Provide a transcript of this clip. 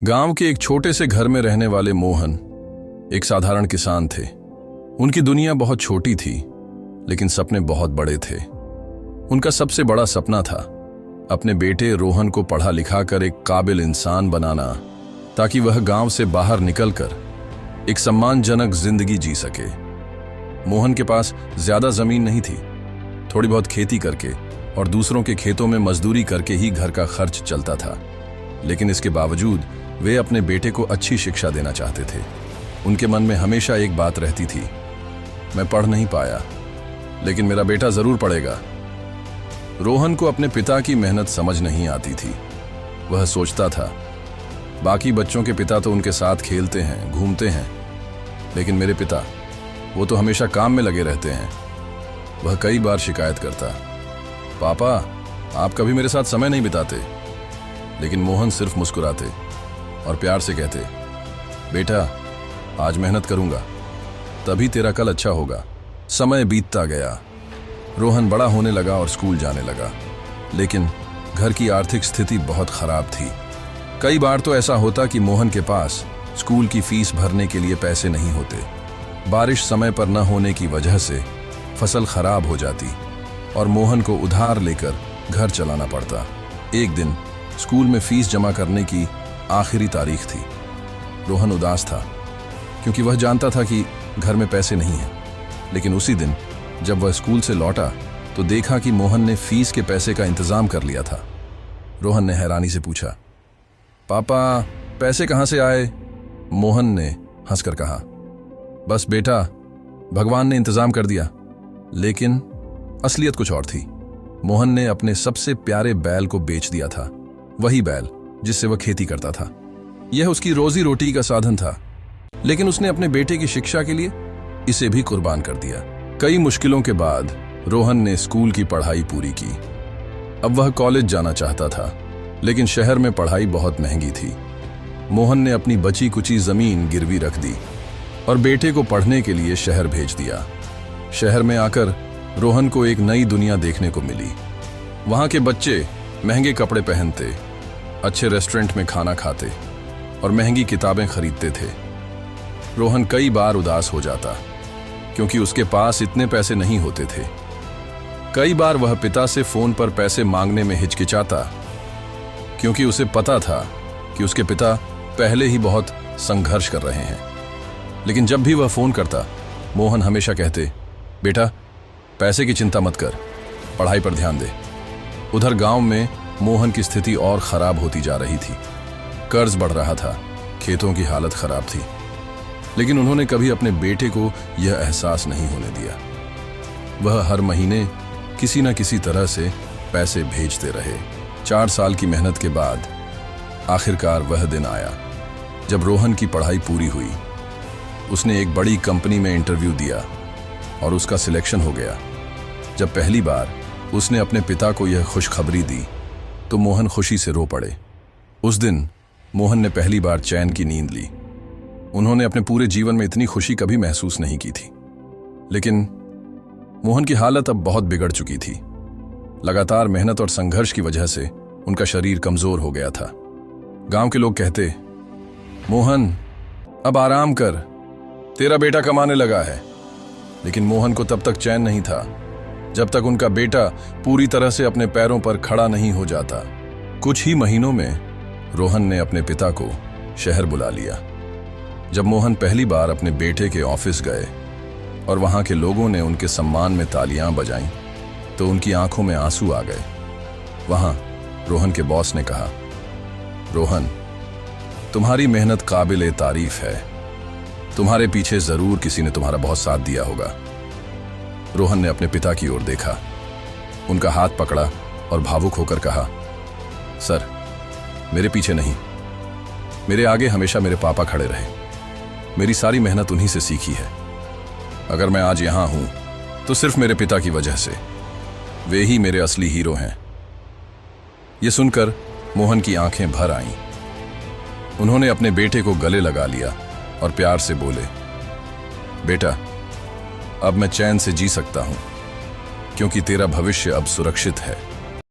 गांव के एक छोटे से घर में रहने वाले मोहन एक साधारण किसान थे। उनकी दुनिया बहुत छोटी थी, लेकिन सपने बहुत बड़े थे। उनका सबसे बड़ा सपना था अपने बेटे रोहन को पढ़ा लिखा कर एक काबिल इंसान बनाना, ताकि वह गांव से बाहर निकलकर एक सम्मानजनक जिंदगी जी सके। मोहन के पास ज्यादा जमीन नहीं थी, थोड़ी बहुत खेती करके और दूसरों के खेतों में मजदूरी करके ही घर का खर्च चलता था। लेकिन इसके बावजूद वे अपने बेटे को अच्छी शिक्षा देना चाहते थे। उनके मन में हमेशा एक बात रहती थी, मैं पढ़ नहीं पाया, लेकिन मेरा बेटा जरूर पढ़ेगा। रोहन को अपने पिता की मेहनत समझ नहीं आती थी। वह सोचता था, बाकी बच्चों के पिता तो उनके साथ खेलते हैं, घूमते हैं, लेकिन मेरे पिता, वो तो हमेशा काम में लगे रहते हैं। वह कई बार शिकायत करता, पापा आप कभी मेरे साथ समय नहीं बिताते। लेकिन मोहन सिर्फ मुस्कुराते और प्यार से कहते, बेटा आज मेहनत करूंगा, तभी तेरा कल अच्छा होगा। समय बीतता गया, रोहन बड़ा होने लगा और स्कूल जाने लगा, लेकिन घर की आर्थिक स्थिति बहुत खराब थी। कई बार तो ऐसा होता कि मोहन के पास स्कूल की फीस भरने के लिए पैसे नहीं होते। बारिश समय पर न होने की वजह से फसल खराब हो जाती और मोहन को उधार लेकर घर चलाना पड़ता। एक दिन स्कूल में फीस जमा करने की आखिरी तारीख थी। रोहन उदास था, क्योंकि वह जानता था कि घर में पैसे नहीं हैं। लेकिन उसी दिन जब वह स्कूल से लौटा तो देखा कि मोहन ने फीस के पैसे का इंतजाम कर लिया था। रोहन ने हैरानी से पूछा, पापा पैसे कहाँ से आए? मोहन ने हंसकर कहा, बस बेटा, भगवान ने इंतजाम कर दिया। लेकिन असलियत कुछ और थी। मोहन ने अपने सबसे प्यारे बैल को बेच दिया था, वही बैल जिससे वह खेती करता था। यह उसकी रोजी रोटी का साधन था, लेकिन उसने अपने बेटे की शिक्षा के लिए इसे भी कुर्बान कर दिया। कई मुश्किलों के बाद रोहन ने स्कूल की पढ़ाई पूरी की। अब वह कॉलेज जाना चाहता था, लेकिन शहर में पढ़ाई बहुत महंगी थी। मोहन ने अपनी बची कुची जमीन गिरवी रख दी और बेटे को पढ़ने के लिए शहर भेज दिया। शहर में आकर रोहन को एक नई दुनिया देखने को मिली। वहां के बच्चे महंगे कपड़े पहनते, अच्छे रेस्टोरेंट में खाना खाते और महंगी किताबें खरीदते थे। रोहन कई बार उदास हो जाता, क्योंकि उसके पास इतने पैसे नहीं होते थे। कई बार वह पिता से फोन पर पैसे मांगने में हिचकिचाता, क्योंकि उसे पता था कि उसके पिता पहले ही बहुत संघर्ष कर रहे हैं। लेकिन जब भी वह फोन करता, मोहन हमेशा कहते, बेटा पैसे की चिंता मत कर, पढ़ाई पर ध्यान दे। उधर गांव में मोहन की स्थिति और खराब होती जा रही थी। कर्ज बढ़ रहा था, खेतों की हालत खराब थी, लेकिन उन्होंने कभी अपने बेटे को यह एहसास नहीं होने दिया। वह हर महीने किसी न किसी तरह से पैसे भेजते रहे। 4 साल की मेहनत के बाद आखिरकार वह दिन आया जब रोहन की पढ़ाई पूरी हुई। उसने एक बड़ी कंपनी में इंटरव्यू दिया और उसका सिलेक्शन हो गया। जब पहली बार उसने अपने पिता को यह खुशखबरी दी तो मोहन खुशी से रो पड़े। उस दिन मोहन ने पहली बार चैन की नींद ली। उन्होंने अपने पूरे जीवन में इतनी खुशी कभी महसूस नहीं की थी। लेकिन मोहन की हालत अब बहुत बिगड़ चुकी थी। लगातार मेहनत और संघर्ष की वजह से उनका शरीर कमजोर हो गया था। गांव के लोग कहते, मोहन अब आराम कर, तेरा बेटा कमाने लगा है। लेकिन मोहन को तब तक चैन नहीं था जब तक उनका बेटा पूरी तरह से अपने पैरों पर खड़ा नहीं हो जाता। कुछ ही महीनों में रोहन ने अपने पिता को शहर बुला लिया। जब मोहन पहली बार अपने बेटे के ऑफिस गए और वहां के लोगों ने उनके सम्मान में तालियां बजाईं, तो उनकी आंखों में आंसू आ गए। वहां रोहन के बॉस ने कहा, रोहन तुम्हारी मेहनत काबिले तारीफ है, तुम्हारे पीछे जरूर किसी ने तुम्हारा बहुत साथ दिया होगा। रोहन ने अपने पिता की ओर देखा, उनका हाथ पकड़ा और भावुक होकर कहा, सर मेरे पीछे नहीं, मेरे आगे हमेशा मेरे पापा खड़े रहे। मेरी सारी मेहनत उन्हीं से सीखी है। अगर मैं आज यहां हूं तो सिर्फ मेरे पिता की वजह से। वे ही मेरे असली हीरो हैं। यह सुनकर मोहन की आंखें भर आईं। उन्होंने अपने बेटे को गले लगा लिया और प्यार से बोले, बेटा अब मैं चैन से जी सकता हूं, क्योंकि तेरा भविष्य अब सुरक्षित है।